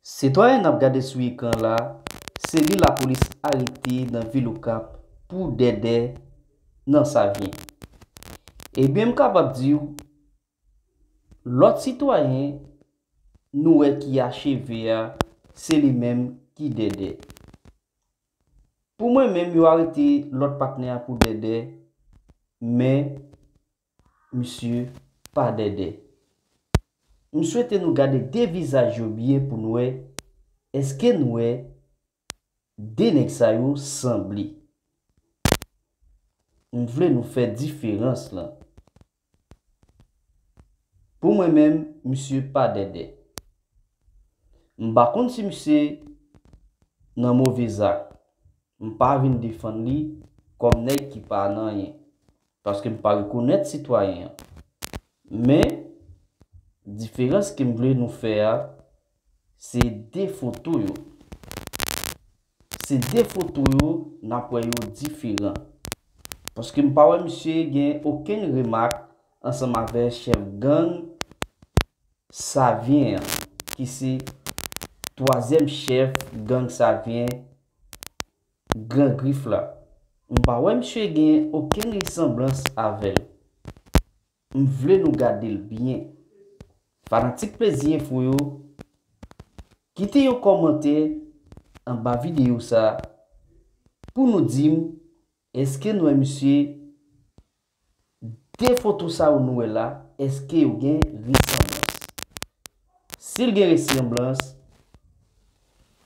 Citoyen ap gade sou ekran la, se li la polis arete nan vil Okap pou dede nan sa vyen. Ebyen m kapap di ou, lot citoyen nou e ki acheve ya, se li menm ki dede. Pou mwen menm yo arete lot partner pou dede, men, monsieur, pa dede. M souhaite nou gade de visaj yo bien pou nou e, eske nou e de nek sa yo sembli. M vle nou fe diferans la. Pou mwen men, monsieur pa dede. M bakon si monsieur nan mauvais ak. M pa vin defan li kom nek ki pa nan yen. Paske m pa rekonnet citoyen. Men, diferans ki m vle nou fe a, se de foto yo. Se de foto yo, napwe yo diferan. Paske m pa wè monsieur gen oken remak ansam avè chef gang sa vyen, ki se 3e chef gang sa vyen Grand Grif la. M pa wè monsieur gen oken ressemblance avèl. M vle nou gade l bien. Fanatik plezi info yo, kite yo komante an ba video sa pou nou dim eske nou e monsieur de foto sa ou nou e la, eske yo gen ressemblance. Sil gen ressemblance,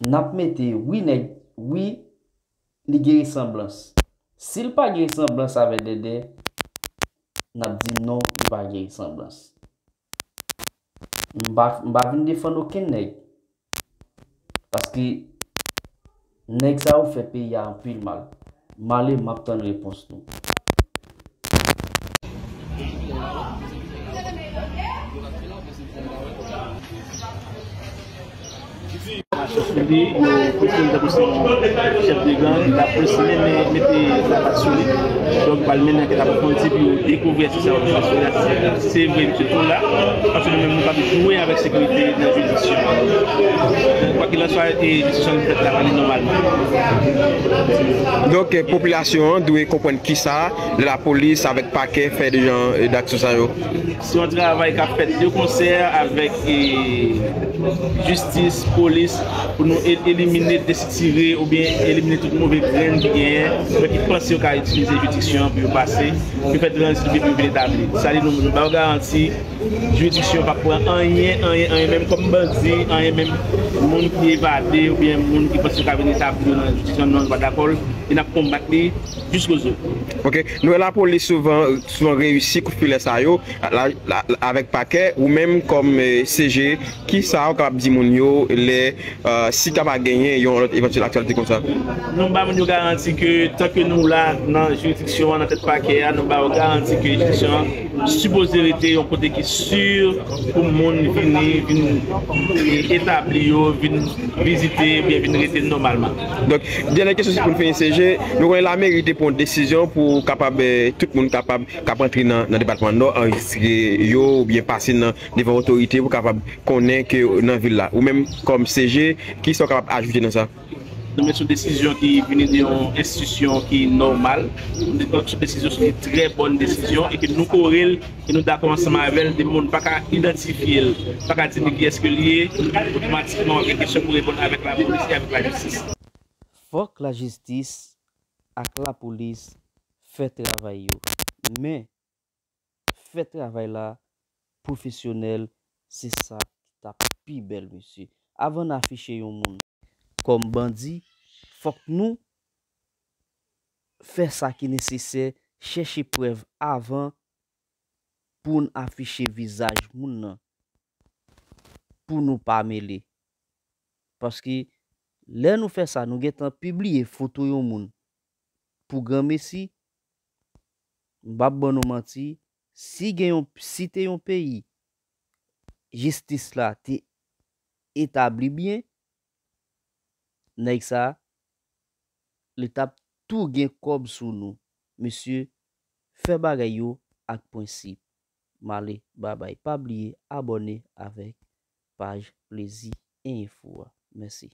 nap mette oui li gen ressemblance. Sil pa gen ressemblance ave dede, nap di non, li pa gen ressemblance. Mba vin defan oken neg. Paske neg sa ou fe pe ya an pil mal. Male map ton repons nou. Suivi, chef de gang, la police mette la patte sur lui. Donc, par le maintenant que la police pour découvrir si c'est vrai que tout là, parce que nous-mêmes, nous pas jouer avec sécurité de la juridiction. Quoi qu'il en soit, les décisions de la aller normalement. Donc, population doit comprendre qui ça, la police avec paquet fait des gens d'actions ça. Si on travaille qu'a fait de concert avec justice, police, pour nous éliminer, décider ou bien éliminer toute mauvaise graine qui est, qui pense qu'on va utiliser la juridiction pour passer, pour faire transition pour l'établir. Ça dit, nous garantit la juridiction va prendre rien, même comme bandit, rien même monde qui évadé ou bien monde qui pense qu'on va venir établir dans la juridiction, non pas d'accord, il a combattu jusqu'aux autres. Ok, nous la police souvent réussi à filer ça avec paquet ou même comme CG qui ça capable dire mon yo les si tu pas gagné ils ont éventuelle actualité comme ça. Nous ba nous garantir que tant que nous là dans juridiction dans tête paquet nous ba garantir que juridiction supposé être un côté qui sûr pour monde venir établir venir visiter bien venir rester normalement. Donc dernière question pour finir CG, nous avons la mérite pour une décision pour capable tout le monde capable entrer dans le département nord enregistrer yo ou bien passer devant autorité pour capable connaître que dans ville là ou même comme CG qui sont capables d'ajouter dans ça. Nous mettons une décision qui vient d'une institution qui est normale, une décision qui est une très bonne décision et que nous courons et nous d'accord ensemble avec des gens pas qu'à identifier, pas qu'à dire qui est-ce que lié, automatiquement il y a une question pour répondre avec la police et avec la justice. Faut que la justice avec la police fait travail yo. Mais fait travail là professionnel, c'est ça qui t'a plus belle monsieur. Avant d'afficher yon moun comme bandit, faut que nous faire ça qui est nécessaire, chercher preuve avant pour nous afficher visage moun nan, pour nous pas mêler. Parce que là nous fait ça, nous getan publier photo yon moun pour grand messi, m'pa bon nou menti, si te yon pays justice là te établi bien, nèg ça l'état tout gen kob sou nou. Monsieur, fait bagay yo ak principe. Male, bye bye. Pas oublier abonner avec page plaisir. info. Merci.